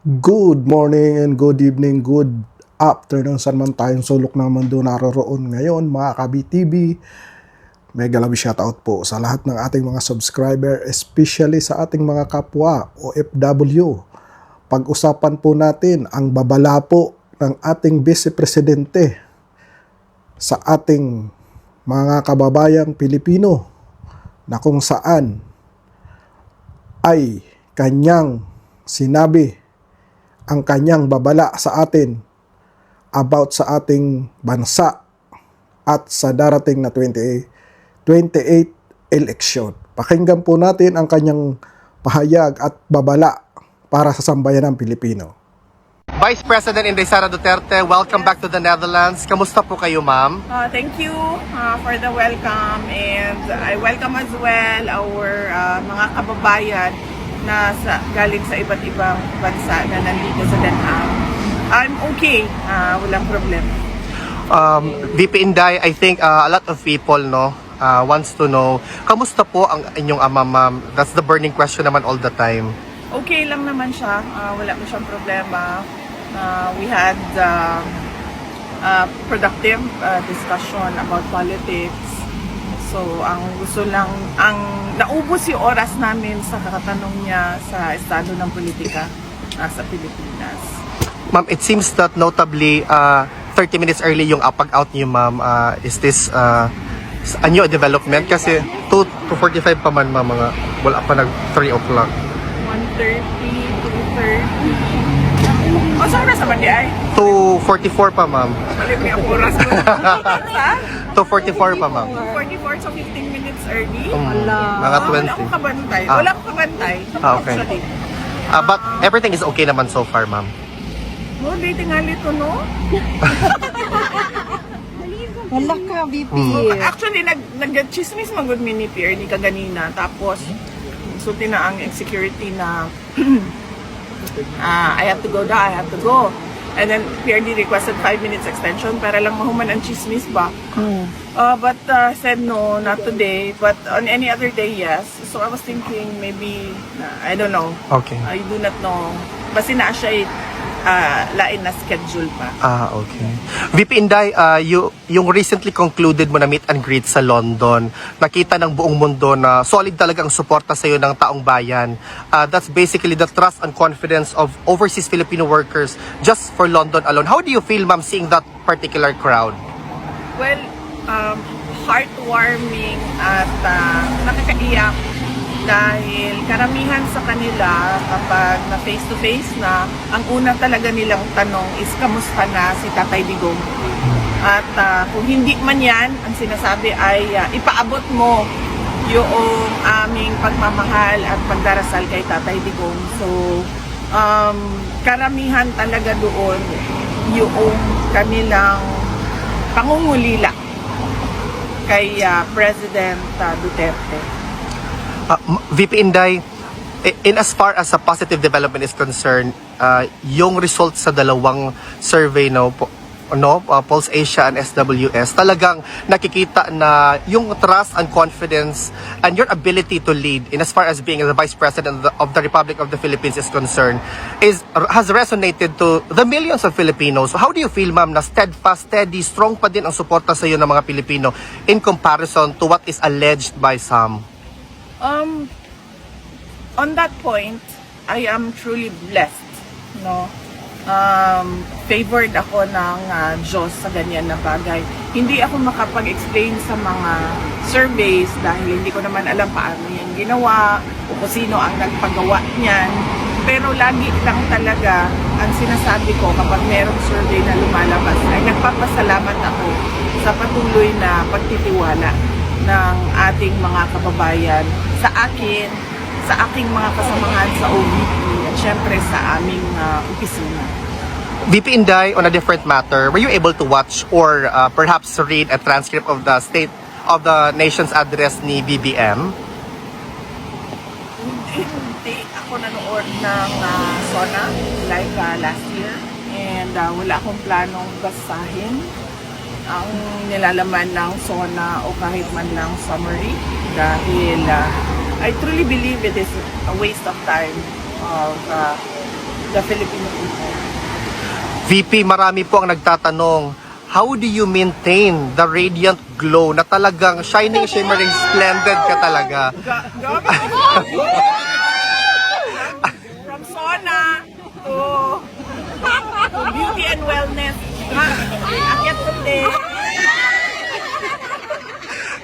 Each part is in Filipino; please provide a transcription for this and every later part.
Good morning and good evening, good afternoon saan man tayong sulok ng mundo naroroon ngayon mga ka-BTV. Mega love shoutout po sa lahat ng ating mga subscriber, especially sa ating mga kapwa OFW. Pag-usapan po natin ang babala po ng ating Vice Presidente sa ating mga kababayang Pilipino na kung saan ay kanyang sinabi ang kanyang babala sa atin about sa ating bansa at sa darating na 28 election. Pakinggan po natin ang kanyang pahayag at babala para sa sambayan ng Pilipino. Vice President Inday Sara Duterte, welcome back to the Netherlands. Kamusta po kayo, ma'am? Thank you for the welcome, and I welcome as well our mga kababayan na galing sa iba't ibang bansa na nandito sa Den Haag. I'm okay, walang problema. VP Inday, I think a lot of people wants to know, kamusta po ang inyong ama, ma'am? That's the burning question naman all the time. Okay lang naman siya, wala pa siyang problema. We had productive discussion about politics. So, ang gusto lang, naubos yung oras namin sa kakatanong niya sa estado ng politika sa Pilipinas. Ma'am, it seems that notably 30 minutes early yung pag-out niyo, ma'am. Is this a new development? Kasi 2:45 pa man, ma'am, wala pa nag 3 o'clock. 1:30, 2:30. O, saan na sa Mandi ay? 2:44 pa, ma'am. Malit may ang oras ko. Sa? 2:44 pa, ma'am. 44, so 15 minutes early. Mga 20. Wala akong kabantay. Wala akong kabantay. Okay. Actually. But everything is okay naman so far, ma'am. Di tingali to, no? Wala ka, VP. Actually, nag-chismis magod mini Pierre ni kaganina. Tapos, sulti na ang security na I have to go daw, I have to go. And then PRD requested 5 minutes extension para lang mahuman ang chismis ba. But said no, not today. But on any other day, yes. So I was thinking maybe, I don't know. Okay. I do not know. Basta na siya lain na schedule pa. Okay. VP Inday, yung recently concluded mo na meet and greet sa London, nakita ng buong mundo na solid talaga ang suporta sa iyo ng taong bayan. That's basically the trust and confidence of overseas Filipino workers just for London alone. How do you feel, ma'am, seeing that particular crowd? Well, heartwarming at nakakaiyak dahil karamihan sa kanila kapag na face-to-face na, ang una talaga nilang tanong is kamusta na si Tatay Digong. At kung hindi man yan, ang sinasabi ay ipaabot mo yung aming pagmamahal at pagdarasal kay Tatay Digong. So, karamihan talaga doon yung kanilang pangungulila kay President Duterte. VP Inday, in as far as a positive development is concerned, yung results sa dalawang survey Pulse Asia and SWS, talagang nakikita na yung trust and confidence and your ability to lead in as far as being the Vice President of the Republic of the Philippines is concerned has resonated to the millions of Filipinos. So how do you feel, ma'am, na steadfast, steady, strong pa din ang suporta sa iyo ng mga Pilipino in comparison to what is alleged by some? On that point, I am truly blessed, no? Favored ako ng Diyos sa ganyan na bagay. Hindi ako makapag-explain sa mga surveys dahil hindi ko naman alam paano yan ginawa o kung sino ang nagpagawa niyan. Pero lagi lang talaga ang sinasabi ko kapag merong survey na lumalabas ay nagpapasalamat ako sa patuloy na pagtitiwala ng ating mga kababayan sa akin, sa aking mga kasamahan sa OVP at syempre sa aming opisina. VP Inday, on a different matter, were you able to watch or perhaps read a transcript of the State of the Nation's address ni BBM? Hindi ako nanood ng SONA like last year, and wala akong planong basahin ang nilalaman ng SONA o kahit man lang summary dahil I truly believe it is a waste of time of the Filipino people. VP, marami po ang nagtatanong, how do you maintain the radiant glow na talagang shining, shimmering, splendid ka talaga? From sauna to beauty and wellness. Akyat puti.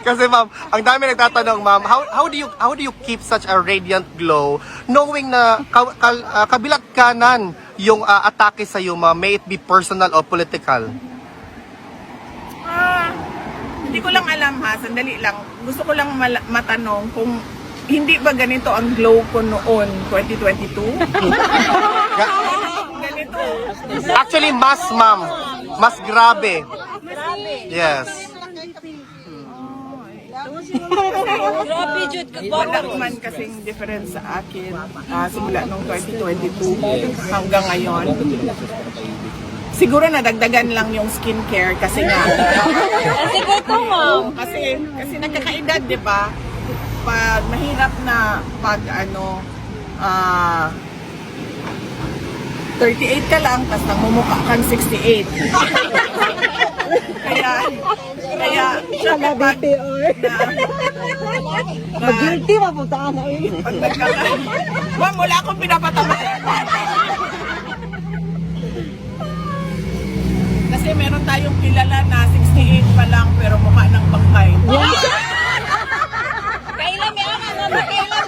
Kasi ma'am, ang dami nagtatanong ma'am, how do you keep such a radiant glow knowing na kabilat kanan yung atake sa iyo ma'am, may it be personal or political? Hindi ko lang alam ha, sandali lang. Gusto ko lang matanong kung hindi ba ganito ang glow ko noon, 2022? Ganito. Actually, mas ma'am, mas grabe. Yes. Grabe, Jud. Wala man kasing difference sa akin simula nung 2022 hanggang ngayon. Siguro nadagdagan lang yung skincare kasi nga. Kasi ko, ma'am. Kasi nagkakaedad, di ba? Pag mahirap na pag 38 ka lang, tapos nagmumukha kang 68. kaya siya kapag Mag-guilty, mapuntaan na yun. Ma'am, wala akong pinapatama. Kasi meron tayong kilala na 68 pa lang pero mukha ng bangkay. Kailan may ako, kailan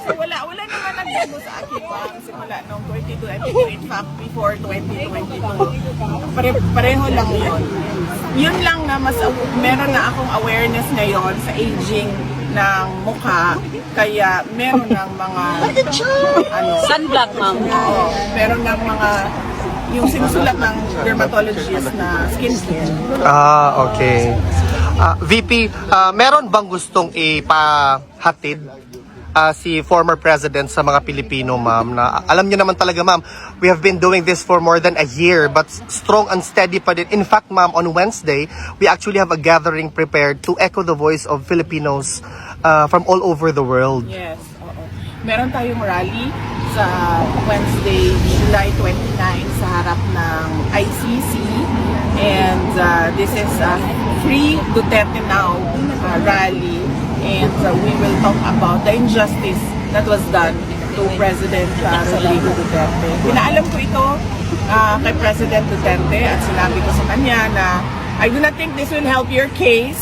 Wala naman nagbago sa akin pa simula nung 22. I think in fact before 2022. Pareho lang yun. Yun lang na meron na akong awareness ngayon sa aging ng mukha. Kaya meron ng mga Sunblock, ma'am. oo, meron ng mga yung sinusulat ng dermatologist na skincare. Okay. VP, meron bang gustong ipahatid si former president sa mga Pilipino, ma'am, na alam niyo naman talaga, ma'am, we have been doing this for more than a year, but strong and steady pa din. In fact, ma'am, on Wednesday, we actually have a gathering prepared to echo the voice of Filipinos from all over the world. Yes, oo. Meron tayong rally sa Wednesday, July 29 sa harap ng ICC, and this is a Free Duterte Now rally, and we will talk about the injustice that was done to President Rodrigo Duterte. Pinaalam ko ito kay President Duterte at sinabi ko sa kanya na I do not think this will help your case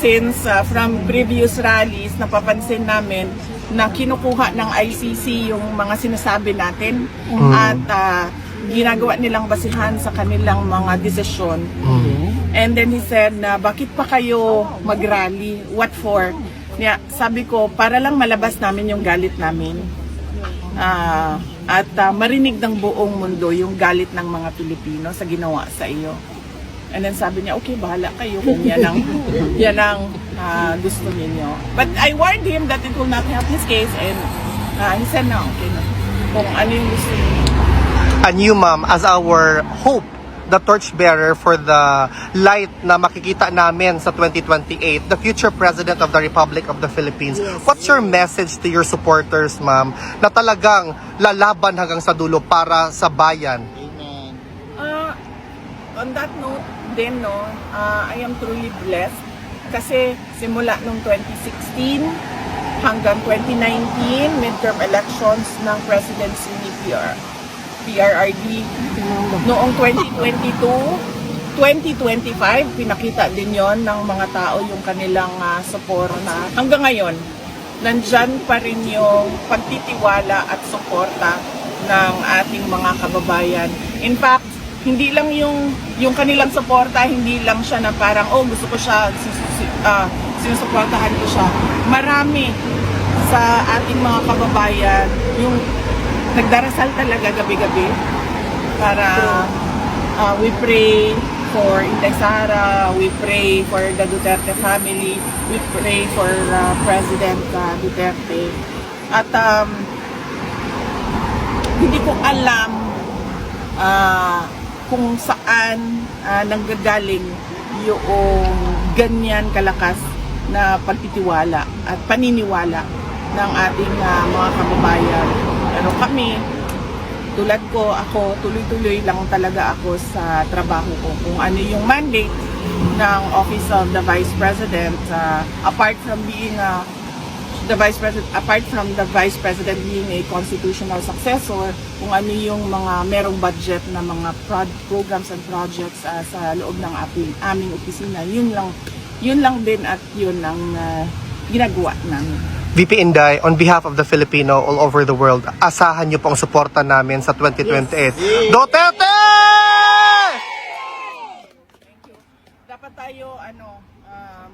since from previous rallies napapansin namin na kinukuha ng ICC yung mga sinasabi natin at ginagawa nilang basihan sa kanilang mga desisyon. And then he said na bakit pa kayo mag-rally? What for? Sabi ko, para lang malabas namin yung galit namin. At marinig ng buong mundo yung galit ng mga Pilipino sa ginawa sa iyo. And then sabi niya, okay, bahala kayo kung yan ang gusto ninyo. But I warned him that it will not help his case, and he said no, okay na. Kung ano yung gusto niyo. And you, ma'am, as our hope, the torchbearer for the light na makikita namin sa 2028, the future President of the Republic of the Philippines. Yes. What's your message to your supporters, ma'am, na talagang lalaban hanggang sa dulo para sa bayan? On that note, din, no, I am truly blessed kasi simula nung 2016 hanggang 2019, midterm elections ng presidency ni PRRD. Noong 2022, 2025, pinakita din yon ng mga tao yung kanilang suporta. Hanggang ngayon, nandyan pa rin yung pagtitiwala at suporta ng ating mga kababayan. In fact, hindi lang yung kanilang suporta, hindi lang siya na parang, oh, gusto ko siya, sinusuportahan ko siya. Marami sa ating mga kababayan yung nagdarasal talaga gabi-gabi para we pray for Inday Sara, we pray for the Duterte family, we pray for President Duterte. At hindi ko alam kung saan nanggagaling yung ganyan kalakas na pagtitiwala at paniniwala ng ating mga kababayan. Pero kami, tulad ko, ako, tuloy-tuloy lang talaga ako sa trabaho ko. Kung ano yung mandate ng Office of the Vice President, apart from the Vice President being a constitutional successor, kung ano yung mga merong budget na mga programs and projects sa loob ng aming opisina, yun lang din at yun ang ginagawa namin. VP Inday, on behalf of the Filipino all over the world, asahan niyo po ang suporta namin sa 2028. Duterte! Dapat tayo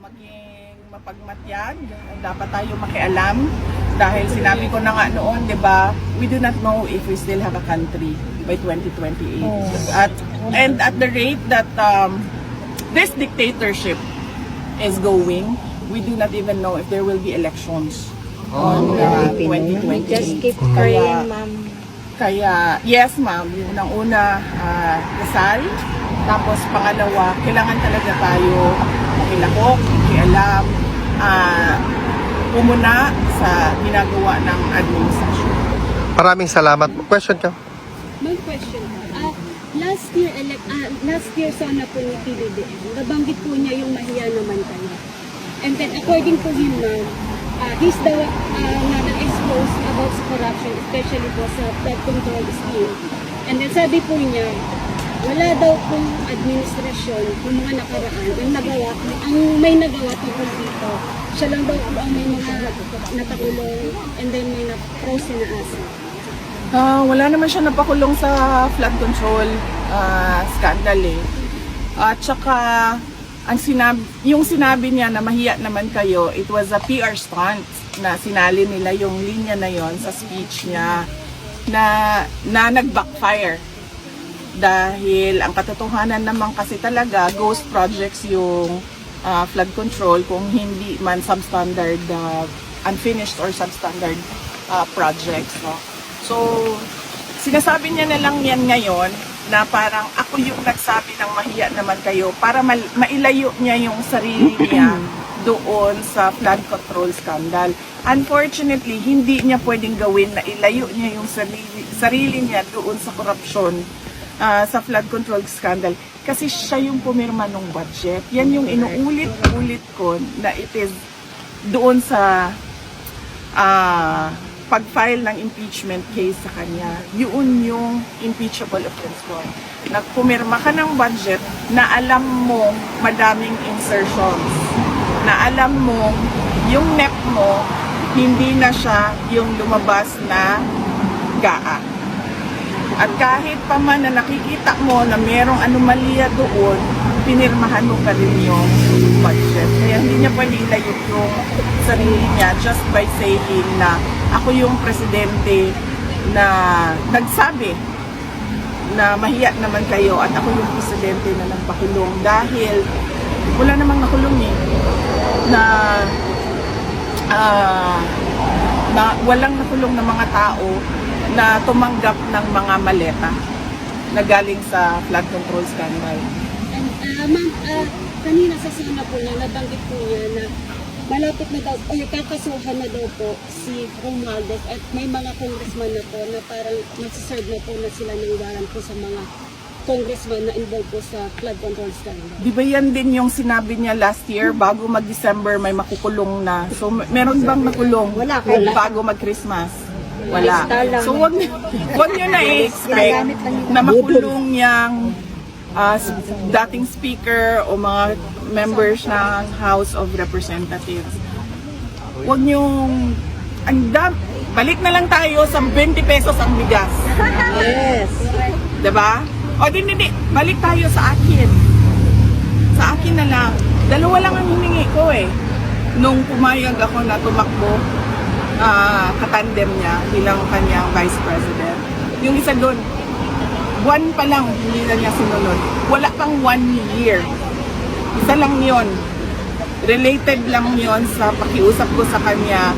maging mapagmatyan, dapat tayo makialam dahil sinabi ko na nga noon, 'di ba? We do not know if we still have a country by 2028. And at the rate that this dictatorship is going, we do not even know if there will be elections on 2028. Just keep Kaya- praying, ma'am. Kaya, yes ma'am, yung unang-una, dasal. Tapos pangalawa, kailangan talaga tayo makilahok, makialam, pumuna sa ginagawa ng administrasyon. Maraming salamat. Question ka? May question ha. Last year sana po ni PBBM, nabanggit po niya yung mahiya naman tayo. And then according to him ma'am, he's the na na-expose about sa corruption, especially po sa flood control scheme. And then sabi po niya, wala daw pong administrasyon, yung mga nakaraan, ang may nagawa tungkol dito. Siya lang daw po ang may mga natakulong and then may na-froze na asa. Wala naman siya napakulong sa flood control scandal eh. At saka, yung sinabi niya na mahiya naman kayo, it was a PR stunt na sinali nila yung linya na yon sa speech niya na nag-backfire. Dahil ang katotohanan naman kasi talaga, ghost projects yung flood control kung hindi man substandard, unfinished or substandard projects. So, sinasabi niya na lang yan ngayon na parang ako yung nagsabi ng mahiya naman kayo para mailayo niya yung sarili niya doon sa flood control scandal. Unfortunately, hindi niya pwedeng gawin na ilayo niya yung sarili niya doon sa korupsyon sa flood control scandal kasi siya yung pumirma ng budget. Yan yung inuulit-ulit ko na it is doon sa pag-file ng impeachment case sa kanya. Yun yung impeachable offense ko. Nagpumirma ka ng budget na alam mo madaming insertions, na alam mo yung NEP mo hindi na siya yung lumabas na GAA. At kahit pa man na nakikita mo na merong anomalya doon, pinirmahan mo pa rin yung budget. Kaya hindi niya pwede ilayo yung sarili niya just by saying na ako yung presidente na nagsabi na mahiya naman kayo at ako yung presidente na nagpakulong dahil wala namang nakulong eh. Na walang nakulong na mga tao na tumanggap ng mga maleta na galing sa flood control scandal. And ma'am, kanina sa sina po niya, nabanggit po niya na malapit na daw, o kakasuhan na daw po si Romualdez at may mga congressman na po na parang nagsiserve na po na sila ng warrant po sa mga congressman na involved po sa flood control scandal. Di ba yan din yung sinabi niya last year, bago mag-December may makukulong na. So meron bang nakulong bago mag-Christmas? Wala. So wag niyo na i-expect na makulong yung dating speaker o mga members ng House of Representatives. Wag niyong balik na lang tayo sa 20 pesos ang bigas. Yes. Diba? O di, balik tayo sa akin. Sa akin na lang. Dalawa lang ang hiningi ko eh. Nung pumayag ako na tumakbo, katandem niya bilang kanyang vice president. Yung isa doon, buwan pa lang hindi na niya sinunod. Wala pang 1 year. Isa lang yon. Related lang yon sa pakiusap ko sa kanya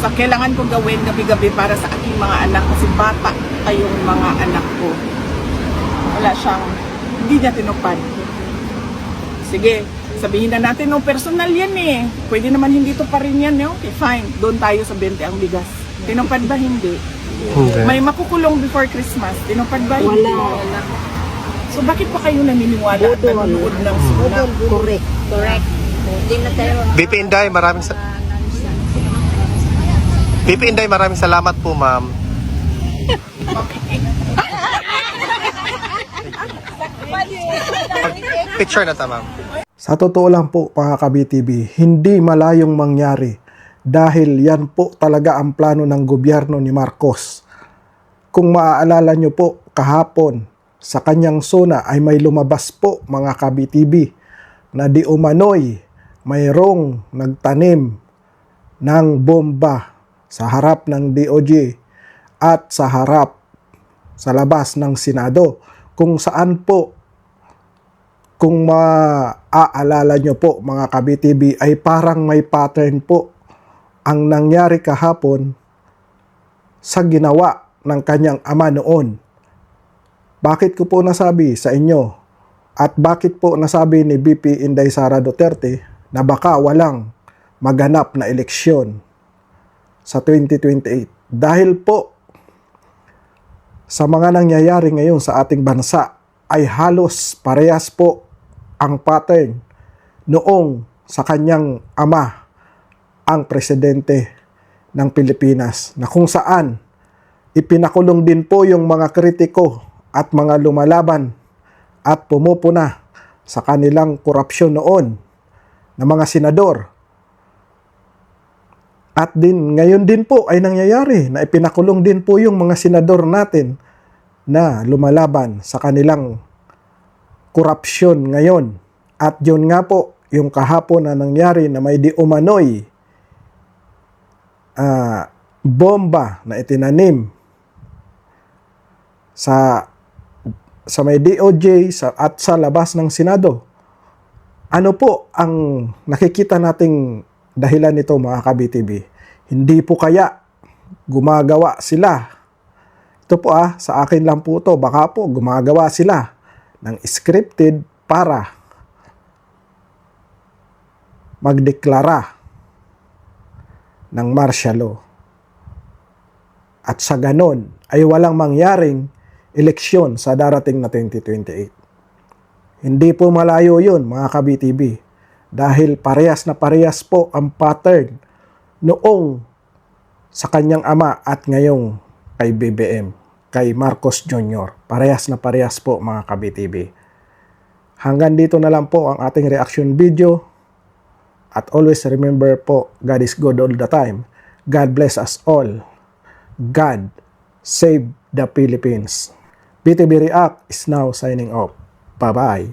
sa kailangan ko gawin gabi-gabi para sa aking mga anak kasi bata kayong mga anak ko. Wala siyang, hindi niya tinupad. Sige, sabihin na natin, no, personal yan eh. Pwede naman hindi to pa rin yan, eh. Okay, fine. Doon tayo sa 20 ang bigas. Tinupad ba? Hindi. Hindi. May makukulong before Christmas. Tinupad ba? Wala. So bakit pa kayo naniniwala at nanonood ng suna? Correct. Hindi na tayo. VP Inday, VP Inday, maraming salamat po, ma'am. Picture na ta, ma'am. Sa totoo lang po mga ka-BTV, hindi malayong mangyari dahil yan po talaga ang plano ng gobyerno ni Marcos. Kung maaalala nyo po kahapon sa kanyang zona ay may lumabas po mga ka-BTV na di umano'y mayroong nagtanim ng bomba sa harap ng DOJ at sa harap sa labas ng Senado kung saan po, kung maaalala nyo po mga ka-BTV, ay parang may pattern po ang nangyari kahapon sa ginawa ng kanyang ama noon. Bakit ko po nasabi sa inyo at bakit po nasabi ni VP Inday Sara Duterte na baka walang maganap na eleksyon sa 2028? Dahil po sa mga nangyayari ngayon sa ating bansa ay halos parehas po ang pattern noong sa kanyang ama, ang presidente ng Pilipinas, na kung saan ipinakulong din po yung mga kritiko at mga lumalaban at pumupuna sa kanilang korupsyon noon na mga senador. At din ngayon din po ay nangyayari na ipinakulong din po yung mga senador natin na lumalaban sa kanilang korupsyon ngayon. At yun nga po yung kahapon na nangyari na may di umano'y bomba na itinanim sa may DOJ at sa labas ng Senado. Ano po ang nakikita nating dahilan nito mga ka-BTV? Hindi po kaya gumagawa sila? Ito po sa akin lang po to, baka po gumagawa sila ng scripted para magdeklara ng martial law. At sa ganon ay walang mangyaring eleksyon sa darating na 2028. Hindi po malayo yun mga ka-BTV dahil parehas na parehas po ang pattern noong sa kanyang ama at ngayong kay BBM, kay Marcos Jr. Parehas na parehas po mga ka-BTV. Hanggang dito na lang po ang ating reaction video. At always remember po, God is good all the time. God bless us all. God save the Philippines. BTV React is now signing off. Bye-bye.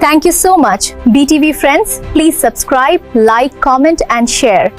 Thank you so much. BTV friends, please subscribe, like, comment and share.